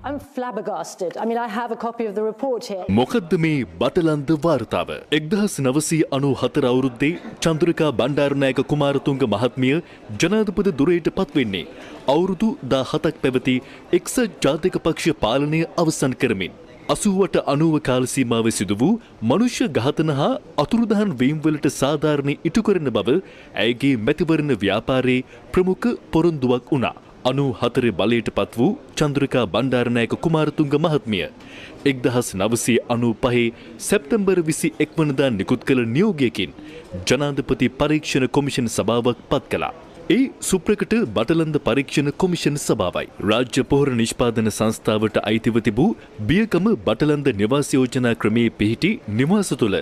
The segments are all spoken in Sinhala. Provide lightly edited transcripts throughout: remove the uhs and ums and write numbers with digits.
I'm flabbergasted. I mean, I have a copy of the report here. මොකද්ද මේ බටලන්ද වාර්තාව? 1994 අවුරුද්දේ චන්ද්‍රිකා බණ්ඩාරනායක කුමාරතුංග මහත්මිය ජනාධිපති ධුරයට පත්වෙන්නේ අවුරුදු 17ක් පැවති එක්සත් ජාතික පක්ෂ පාලනය අවසන් කරමින් 80-90 කාල සීමාවේ සිදු වූ මනුෂ්‍ය ඝාතන හා අතුරුදහන් වීම්වලට සාධාරණ ඉටු කරන බව ඇයගේ මැතිවරණ ව්‍යාපාරයේ ප්‍රමුඛ පොරොන්දුවක් වුණා. 94 බලයට පත් වූ චන්ද්‍රිකා බණ්ඩාරනායක කුමාරතුංග මහත්මිය 1995 සැප්තැම්බර් 21 වනදා නිකුත් කළ නියෝගයකින් ජනාධිපති පරීක්ෂණ කොමිෂන් සභාවක් පත් කළා. ඒ සුප්‍රකට බටලන්ද පරීක්ෂණ කොමිෂන් සභාවයි. රාජ්‍ය පොහොර නිෂ්පාදන සංස්ථාවට අයිතිව තිබූ බියකම බටලන්ද නිවාස යෝජනා ක්‍රමයේ පිහිටි නිවාස තුළ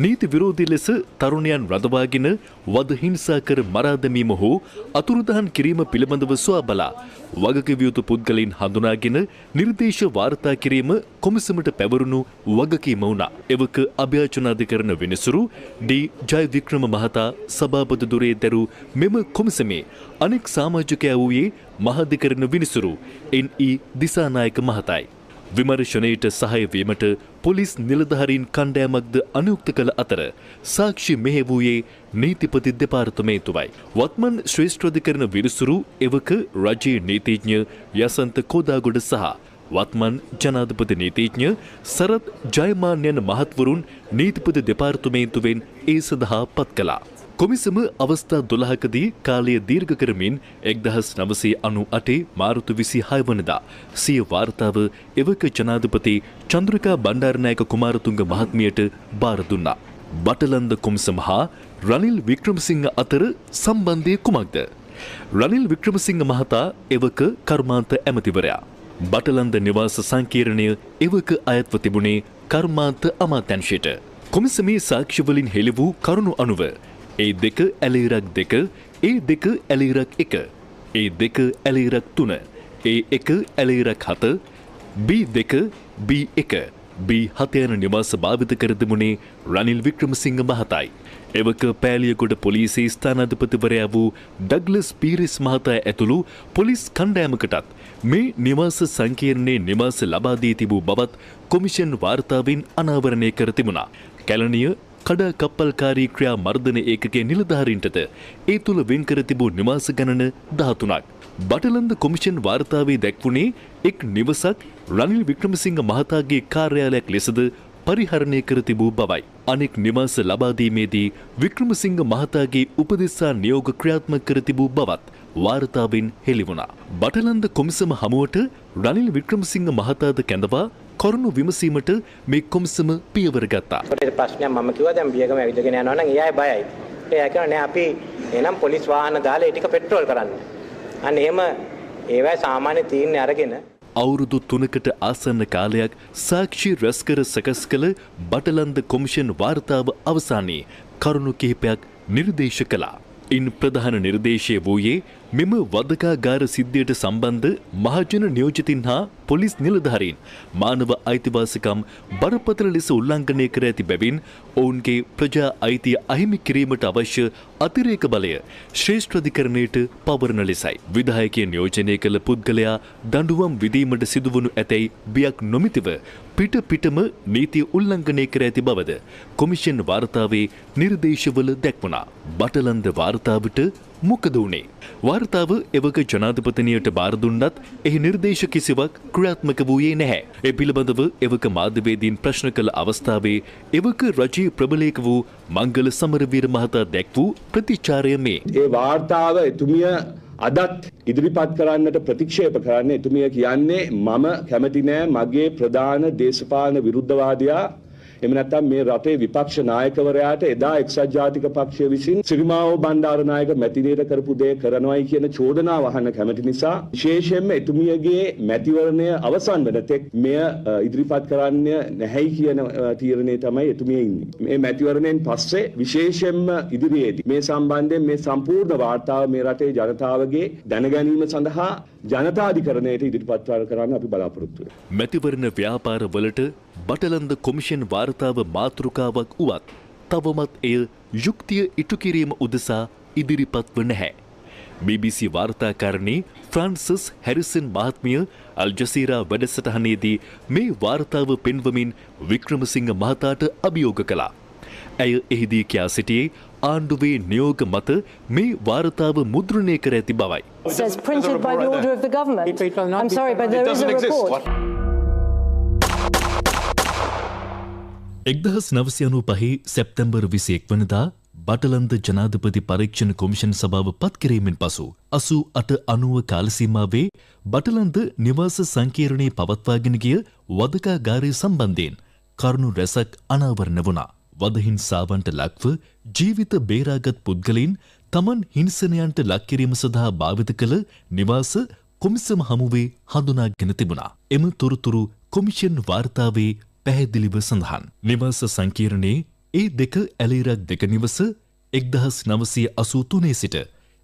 නීති විරෝධී ලෙස තරුණයන් රඳවාගෙන වද හිංසා කර මරා දැමීම හෝ අතුරුදහන් කිරීම පිළිබඳව සොයා බලා වගකිව යුතු පුද්ගලයන් හඳුනාගෙන නිර්දේශ වාර්තා කිරීම කොමිසමට පැවරුණු වගකීම වුණා. එවක අභ්‍යාචනාධිකරණ විනිසුරු ඩී ජයවික්‍රම මහතා සභාපති ධුරයේ දැරූ මෙම කොමිසමේ අනෙක් සමාජිකයා වූයේ මහාධිකරණ විනිසුරු එන්.ඊ. දිසානායක මහතායි. විමර්ශනයට සහාය වීමට පොලිස් නිලධාරීන් කණ්ඩායමක්ද අනුයුක්ත කළ අතර සාක්ෂි මෙහෙවූයේ නීතිපති දෙපාර්තමේන්තුවයි. වත්මන් ශ්‍රේෂ්ඨාධිකරණ විනිසුරු එවක රජයේ නීතිඥ යසන්ත කෝදාගොඩ සහ වත්මන් ජනාධිපති නීතිඥ සරත් ජයමාන්‍යන මහත්වරුන් නීතිපති දෙපාර්තමේන්තුවෙන් ඒ සඳහා පත් කළා. කොමිසම අවස්ථා 12කදී කාලය දීර්ඝ කරමින් 1998 මාර්තු 26 වනදා සිය වාර්තාව එවක ජනාධිපති චන්ද්‍රිකා බණ්ඩාරනායක කුමාරතුංග මහත්මියට බාර දුන්නා. බටලන්ද කොමිසම හා රනිල් වික්‍රමසිංහ අතර සම්බන්ධය කුමක්ද? රනිල් වික්‍රමසිංහ මහතා එවක කර්මාන්ත ඇමතිවරයා. බටලන්ද නිවාස සංකීර්ණය එවක අයත්ව තිබුණේ කර්මාන්ත අමාත්‍යංශයට. කොමිසමේ සාක්ෂිවලින් හෙළි වූ කරුණු අනුව A2 ඇලීරක් 2 A2 ඇලීරක් 1 A2 ඇලීරක් 3 A1 ඇලීරක් 7 B2 B1 B7 යන නිවාස භාවිත කර තිබුණේ රනිල් වික්‍රමසිංහ මහතායි. එවක පෑලියගොඩ පොලිසියේ ස්ථානාධිපතිවරයා වූ ඩග්ලස් පීරිස් මහතා ඇතුළු පොලිස් කණ්ඩායමකටත් මේ නිවාස සංකීර්ණයේ නිවාස ලබා දී තිබූ බවත් කොමිෂන් වාර්තාවෙන් අනාවරණය කර තිබුණා. කැලණිය කඩා කප්පල්කාරී ක්‍රියා මර්ධන ඒකකයේ නිලධාරීන්ටද ඒ තුළ වෙන් කර තිබූ නිවාස ගණන 13ක්. බටලන්ද කොමිෂන් වාර්තාවේ දැක්වුණේ එක් නිවසක් රනිල් වික්‍රමසිංහ මහතාගේ කාර්යාලයක් ලෙසද පරිහරණය කර තිබූ බවයි. අනෙක් නිවාස ලබා දීමේදී වික්‍රමසිංහ මහතාගේ උපදෙසා නියෝග ක්‍රියාත්මක කර තිබූ බවත් වාර්තාවෙන් හෙළි වුණා. බටලන්ද කොමිසම හමුවට රනිල් වික්‍රමසිංහ මහතාද කැඳවා කරුණු විමසීමට මේ කොමිසම පියවර ගත්තා. පොලිස් ප්‍රශ්නයක් මම කිව්වා දැන් බියගම ඇවිදගෙන යනවා නම් එයායි බයයි. එයා කියනවා නෑ අපි එනම් පොලිස් වාහන දාලා ඒ ටික පෙට්‍රෝල් කරන්න. අන්න එහෙම ඒවයි සාමාන්‍ය තීරණ අරගෙන අවුරුදු 3කට ආසන්න කාලයක් සාක්ෂි රැස්කර සකස් කළ බටලන්ද කොමිෂන් වාර්තාව අවසානයේ කරුණු කිහිපයක් නිර්දේශ කළා. ඉන් ප්‍රධාන නිර්දේශය වූයේ මෙම වධකාගාර සිද්ධියට සම්බන්ධ මහජන නියෝජිතින් හා පොලිස් නිලධාරීන් මානව අයිතිවාසිකම් බරපතල ලෙස උල්ලංඝනය කර ඇති බැවින් ඔවුන්ගේ ප්‍රජා අයිතිය අහිමි කිරීමට අවශ්‍ය අතිරේක බලය ශ්‍රේෂ්ඨාධිකරණයට පවරන ලෙසයි. විධායකයන් නියෝජනය කළ පුද්ගලයා දඬුවම් විදීමට සිදුවනු ඇතැයි බියක් නොමිතිව පිටම නීතිය උල්ලංඝනය කර ඇති බවද කොමිෂන් වාර්තාවේ නිර්දේශවල දැක්වුණා. බටලන්ද වාර්තාවට මොකද වුණේ? වාර්තාව එවක ජනාධිපතිනියට බාර දුන්නත් එහි නිර්දේශ කිසිවක් ක්‍රියාත්මක වූයේ නැහැ. ඒ පිළිබඳව එවක මාධ්‍යවේදීන් ප්‍රශ්න කළ අවස්ථාවේ එවක රජයේ ප්‍රබලයක වූ මංගල සමරවීර මහතා දැක් වූ ප්‍රතිචාරය මේ. ඒ වාර්තාව එතුමිය අදත් ඉදිරිපත් කරන්නට ප්‍රතික්ෂේප කරන්නේ එතුමිය කියන්නේ මම කැමති නෑ මගේ ප්‍රධාන දේශපාලන විරුද්ධවාදියා එහෙම නැත්නම් මේ රටේ විපක්ෂ නායකවරයාට එදා එක්සත් ජාතික පක්ෂය විසින් සිරිමාවෝ බණ්ඩාරනායක මැතිනියට කරපු දේ කරනවායි කියන චෝදනාව අහන්න කැමති නිසා විශේෂයෙන්ම එතුමියගේ මැතිවරණය අවසන් වන තෙක් මෙය ඉදිරිපත් කරන්න නැහැයි කියන තීරණය තමයි එතුමිය ඉන්නේ. මේ මැතිවරණයෙන් පස්සේ විශේෂයෙන්ම ඉදිරියේදී මේ සම්බන්ධයෙන් මේ සම්පූර්ණ වාර්තාව මේ රටේ ජනතාවගේ දැනගැනීම සඳහා ජනතාධිකරණයට ඉදිරිපත් කරන්න අපි බලාපොරොත්තු වෙනවා. මැතිවරණ ව්‍යාපාර වලට බටලන්ද කොමිෂන් වාර්තාව මාතෘකාවක් වුවත් තවමත් එය යුක්තිය ඉටු කිරීම උදෙසා ඉදිරිපත්ව නැහැ. BBC වාර්තාකාරණී ෆ්‍රාන්සිස් හැරිසන් මහත්මිය අල් ජසීරා වැඩසටහනේදී මේ වාර්තාව පෙන්වමින් වික්‍රමසිංහ මහතාට අභියෝග කළා. ඇය එහිදී කියා සිටියේ ආණ්ඩුවේ නියෝග මත මේ වාර්තාව මුද්‍රණය කර ඇති බවයි. It says printed by the order of the government. I'm sorry, but there is a report. 1995 සැප්තැම්බර් 21 වනදා බටලන්ද ජනාධිපති පරීක්ෂණ කොමිෂන් සභාව පත් කිරීමෙන් පසු 88-90 කාල සීමාවේ බටලන්ද නිවාස සංකීර්ණයේ පවත්වාගෙන ගිය වධකාගාරය සම්බන්ධයෙන් කරුණු රැසක් අනාවරණ වුණා. වධහිංසාවන්ට ලක්ව ජීවිත බේරාගත් පුද්ගලයින් තමන් හිංසනයන්ට ලක් කිරීම සඳහා භාවිත කළ නිවාස කොමිසම හමුවේ හඳුනාගෙන තිබුණා. එම තොරතුරු කොමිෂන් වාර්තාවේ පැහැදිලිව සඳහන්. නිවාස සංකීර්ණයේ ඒ දෙක ඇලීරක් දෙක නිවස 1983 සිට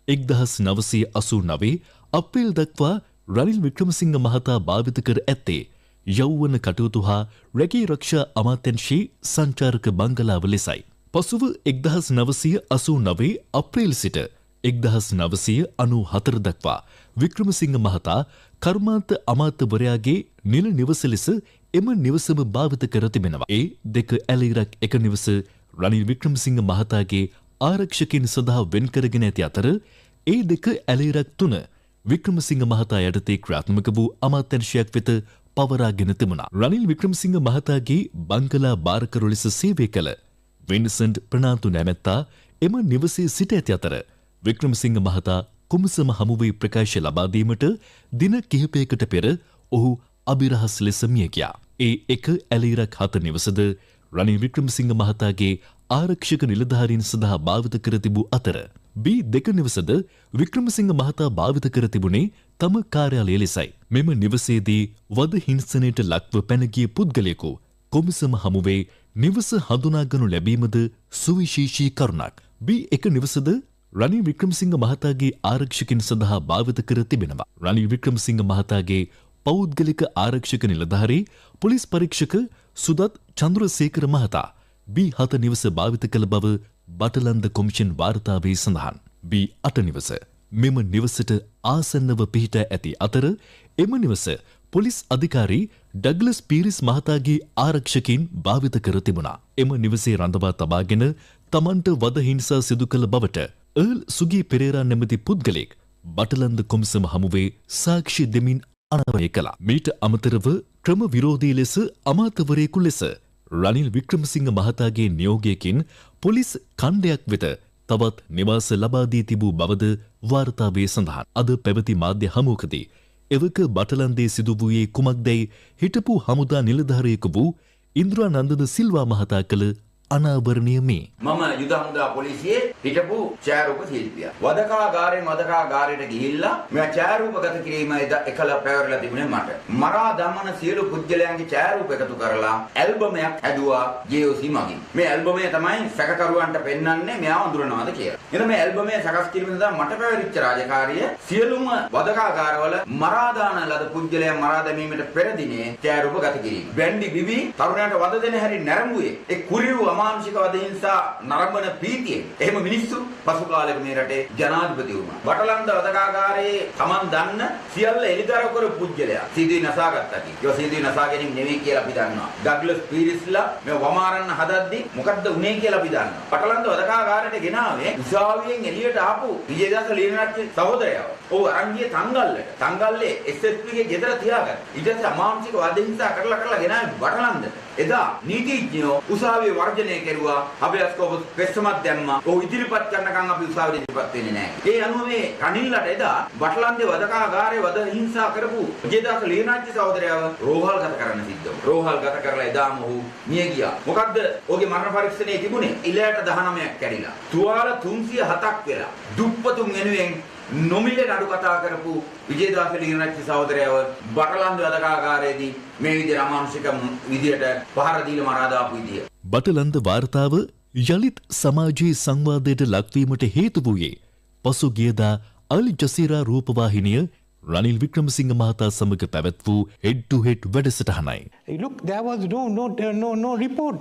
1989 අප්‍රේල් දක්වා රනිල් වික්‍රමසිංහ මහතා භාවිත කර ඇත්තේ යෞවන කටයුතු හා රැකී රක්ෂා අමාත්‍යංශයේ සංචාරක බංගලාව ලෙසයි. පසුව 1989 අප්‍රේල් සිට 1994 දක්වා වික්‍රමසිංහ මහතා කර්මාන්ත අමාත්‍යවරයාගේ නිල නිවස ලෙස එම නිවසම භාවිත කර තිබෙනවා. ඒ දෙක ඇලීරක් එක නිවස රනිල් වික්‍රමසිංහ මහතාගේ ආරක්ෂකයන් සඳහා වෙන් කරගෙන ඇති අතර ඒ දෙක ඇලීරක් තුන වික්‍රමසිංහ මහතා යටතේ ක්‍රියාත්මක වූ අමාත්‍යංශයක් වෙත පවරාගෙන තිබුණා. රනිල් වික්‍රමසිංහ මහතාගේ බංගලා බාරකරු ලෙස සේවය කළ වින්සන්ට් ප්‍රනාන්දු නැමැත්තා එම නිවසේ සිට ඇති අතර වික්‍රමසිංහ මහතා කොමිසම හමුවේ ප්‍රකාශ ලබා දීමට දින කිහිපයකට පෙර ඔහු අභිරහස් ලෙස මිය ගියා. ඒ එක ඇලීරක් 7 නිවසද රනිල් වික්‍රමසිංහ මහතාගේ ආරක්ෂක නිලධාරීන් සඳහා භාවිත කර තිබූ අතර B2 නිවසද වික්‍රමසිංහ මහතා භාවිත කර තිබුණේ තම කාර්යාලය ලෙසයි. මෙම නිවසේදී වද හිංසනයට ලක්ව පැන ගිය පුද්ගලයෙකු කොමිසම හමුවේ නිවස හඳුනාගනු ලැබීමද සුවිශේෂී කරුණක්. B1 නිවසද රනිල් වික්‍රමසිංහ මහතාගේ ආරක්ෂකයන් සඳහා භාවිත කර තිබෙනවා. රනිල් වික්‍රමසිංහ මහතාගේ පෞද්ගලික ආරක්ෂක නිලධාරී පොලිස් පරීක්ෂක සුදත් චන්ද්‍රසේකර මහතා B7 නිවස භාවිත කළ බව බටලන්ද කොමිෂන් වාර්තාවේ සඳහන්. B8 නිවස මෙම නිවසට ආසන්නව පිහිටා ඇති අතර එම නිවස පොලිස් අධිකාරී ඩග්ලස් පීරිස් මහතාගේ ආරක්ෂකයින් භාවිත කර තිබුණා. එම නිවසේ රඳවා තබාගෙන තමන්ට වද හිංසා සිදු කළ බවට ඒල් සුගී පෙරේරා නැමැති පුද්ගලයෙක් බටලන්ද කොමිසම හමුවේ සාක්ෂි දෙමින් අනාවරණය කළා. මීට අමතරව ක්‍රම විරෝධී ලෙස අමාත්‍යවරයෙකු ලෙස රනිල් වික්‍රමසිංහ මහතාගේ නියෝගයකින් පොලිස් කණ්ඩයක් වෙත තවත් නිවාස ලබා දී තිබූ බවද වාර්තාවේ සඳහන්. අද පැවති මාධ්‍ය හමුවකදී එවක බටලන්දේ සිදු වූයේ කුමක්දැයි හිටපු හමුදා නිලධාරියෙකු වූ ඉන්ද්‍රානන්දන සිල්වා මහතා කළ අනාවරණය මේ. මම යුද හමුදා පොලිසියේ හිටපු ඡායාරූප ශිල්පියා. වදකාගාරයෙන් වදකාගාරයට ගිහිල්ලා මෙයා ඡායාරූපගත කිරීම එකල පැවරලා තිබුණේ මට. මරා දමන සියලු පුද්ගලයන්ගේ ඡායාරූප එකතු කරලා ඇල්බමයක් හැදුවා JOC මගින්. මේ ඇල්බමය තමයි සැකකරුවන්ට පෙන්වන්නේ මෙයාව අඳුරනවාද කියලා. එතන මේ ඇල්බමය සකස් කිරීම සඳහා මට පැවරිච්ච රාජකාරිය සියලුම වදකාගාරවල මරා දාන ලද පුද්ගලයන් මරා දැමීමට පෙර දිනේ ඡායාරූපගත කිරීම. බැන්ඩි බිබි තරුණයන්ට වද දෙන හැරි නැරඹුවේ ඒ කුරිරු අමානුෂික වද හිංසා නරඹන ප්‍රීතියෙන් එහෙම මිනිස්සු පසු කාලෙක මේ රටේ ජනාධිපති වුණා. බටලන්ද වදකාගාරයේ Taman දන්න සියල්ල එලිදරව් කර පුද්ගලයා සීදුයි නසාගත්තා කි. ඒ සීදුයි නසා ගැනීම නෙවෙයි කියලා අපි දන්නවා. ඩග්ලස් පීරිස්ලා මේ වමාරන්න හදද්දී මොකද්ද උනේ කියලා අපි දන්නවා. බටලන්ද වදකාගාරයට ගෙනාවේ උසාවියෙන් එළියට ආපු විජේදාස ලියනරච්චි සහෝදරයව. ඔව් අරන් ගියේ තංගල්ලට. තංගල්ලේ SSP ගේ ගෙදර තියාගත්තා. ඊට පස්සේ අමානුෂික වද හිංසා කරලා ගෙනාවේ බටලන්දට. එදා නීතිඥයෝ උසාවියේ වර්ජනය කෙරුවා. අභයස්කෝප පෙස්සමක් දැම්මා. ඔහු ඉදිරිපත් කරනකම් අපි උසාවියට ඉදිරිපත් වෙන්නේ නැහැ. ඒ අනුව මේ රනිල්ලට එදා බටලන්දේ වදකාගාරයේ වද හිංසා කරපු විජේදාස ලියනාච්චි සහෝදරයව රෝහල්ගත කරන්න සිද්ධ වුණා. රෝහල්ගත කරලා එදාම ඔහු මිය ගියා. මොකද්ද? ඔහුගේ මරණ පරීක්ෂණයේ තිබුණේ ඉලයට 19ක් කැඩිලා. තුවාල 307ක් වෙලා. දුප්පතුන් වෙනුවෙන් නොමිලේ නඩු කතා කරපු විජේදාස ලියනාච්චි සහෝදරයව බටලන්ද වදකාගාරයේදී මේ විදිහට අමානුෂික විදිහට පහර දීලා මරා දාපු විදිය. බටලන්ද වාර්තාව යලිත් සමාජයේ සංවාදයට ලක්වීමට හේතු වූයේ පසුගියදා අල් ජසීරා රූපවාහිනිය රනිල් වික්‍රමසිංහ මහතා සමග පැවැත් වූ හෙඩ් ටු හෙඩ් වැඩසටහනයි. Look, there was no report.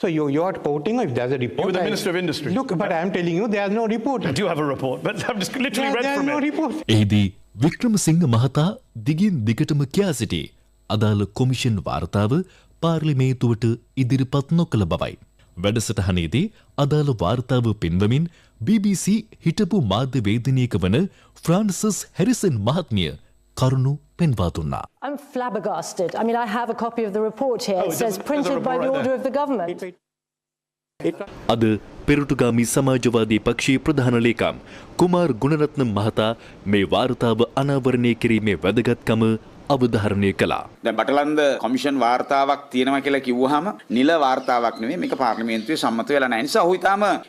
So you're quoting if there's a report. You were the Minister of Industry. Look, but I'm telling you, there's no report. I do have a report, but I've just literally read There's from no it. report. එහිදී වික්‍රමසිංහ මහතා දිගින් දිගටම කියා සිටි අදාළ කොමිෂන් වාර්තාව පාර්ලිමේන්තුවට ඉදිරිපත් නොකළ බවයි. වැඩසටහනේදී අදාළ වාර්තාව පෙන්වමින් BBC හිටපු මාධ්‍යවේදිනියක වන ෆ්‍රාන්සිස් හැරිසන් මහත්මිය කරුණු පෙන්වා දුන්නා. I'm flabbergasted. I mean, I have a copy of the report here. It says there's a printed by report the right order there. of the government. අද පෙරටුගාමි සමාජවාදී පක්ෂයේ ප්‍රධාන ලේකම් කුමාර් ගුණරත්න මහතා මේ වාර්තාව අනාවරණය කිරීමේ වැදගත්කම අවධාරණය කළා. දැන් බටලන්ද කොමිෂන් වාර්තාවක් තියෙනවා කියලා කිව්වහම නිල වාර්තාවක් නෙවෙයි මේක පාර්ලිමේන්තුවේ සම්මත වෙලා නැහැ. නිසා ඔහු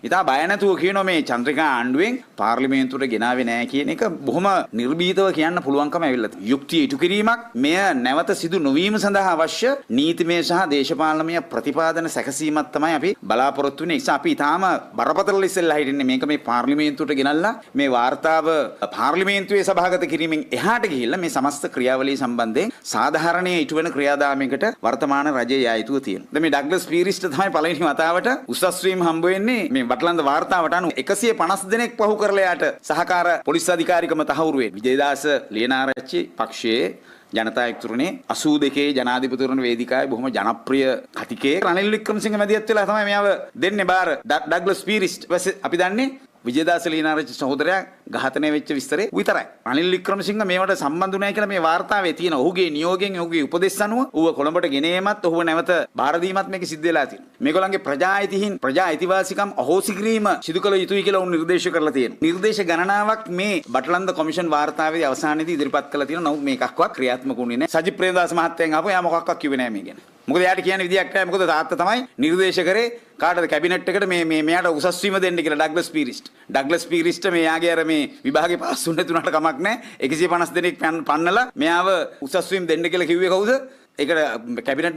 ඉතා බය නැතුව කියනවා මේ චන්ද්‍රිකා ආණ්ඩුවෙන් පාර්ලිමේන්තුවට ගෙනාවේ නැහැ කියන එක බොහොම නිර්භීතව කියන්න පුළුවන්කම ඇවිල්ලා තියෙනවා. යුක්තිය ඉටු කිරීමක් මෙය නැවත සිදු නොවීම සඳහා අවශ්‍ය නීතිමය සහ දේශපාලනමය ප්‍රතිපාදන සැකසීමක් තමයි අපි බලාපොරොත්තු වෙන්නේ. නිසා අපි ඉතාම බරපතල ඉස්සෙල්ලා හිටින්නේ මේක මේ පාර්ලිමේන්තුවට ගෙනල්ලා මේ වාර්තාව පාර්ලිමේන්තුවේ සභාගත කිරීමෙන් එහාට ගිහිල්ලා මේ සමස්ත ක්‍රියාවලිය සම්බන්ධයෙන් සාධාරණයේ ඉටු වෙන ක්‍රියාදාමයකට වර්තමාන රජයේ යායුතුව තියෙනවා. දැන් මේ ඩග්ලස් පීරිස්ට තමයි පළවෙනි වතාවට උසස් වීම හම්බ වෙන්නේ මේ වටලන්ද වාර්තාවට අනුව 150 දෙනෙක් පහු කරලා යාට සහකාර පොලිස් අධිකාරිකම තහවුරු වෙන්නේ. විජේදාස ලියනාරච්චි පක්ෂයේ ජනතා එක්තුරුනේ 82 ජනාධිපතිවරුන් වේදිකාවේ බොහොම ජනප්‍රිය කතිකේ රනිල් වික්‍රමසිංහ මැදිහත් වෙලා තමයි මෙයාව දෙන්නේ බාර ඩග්ලස් පීරිස්ට්. අපි දන්නේ විජේදාස ලියනාරච්චි සහෝදරයා ඝාතනය වෙච්ච විස්තරේ විතරයි. රනිල් වික්‍රමසිංහ මේවට සම්බන්ධ නැහැ කියලා මේ වාර්තාවේ තියෙන ඔහුගේ නියෝගයෙන් ඔහුගේ උපදෙස් අනුව ඌව කොළඹට ගෙනීමත් ඔහුව නැවත බාර දීමත් මේක සිද්ධ වෙලා තියෙනවා. මේගොල්ලන්ගේ ප්‍රජා අයිතිවාසිකම් අහෝසි කිරීම සිදු කළ යුතුයි කියලා උන් නිර්දේශ කරලා තියෙනවා. නිර්දේශ ගණනාවක් මේ බටලන්ද කොමිෂන් වාර්තාවේ අවසානයේදී ඉදිරිපත් කළා තියෙනවා. නමුත් මේකක්වත් ක්‍රියාත්මක වුණේ නැහැ. සජිත් ප්‍රේමදාස මහත්තයන් ආපහු එයා මොකක්වත් කිව්වේ නැහැ මේ ගැන. මොකද එයාට කියන විදියක් නැහැ. මොකද තාත්තා තමයි නිර්දේශ කරේ කාටද කැබිනට් එකට මේ මෙයාට උසස් වීම දෙන්න කියලා ඩග්ලස් පීරිස්ට්. ඩග්ලස් පීරිස්ට් මෙයාගේ අර මේ විභාගේ පාස් වුණ තුනට කමක් නැහැ. 150 දෙනෙක් පන්නලා මෙයාව උසස් වීම දෙන්න කියලා කිව්වේ කවුද? ඒකට කැබිනට්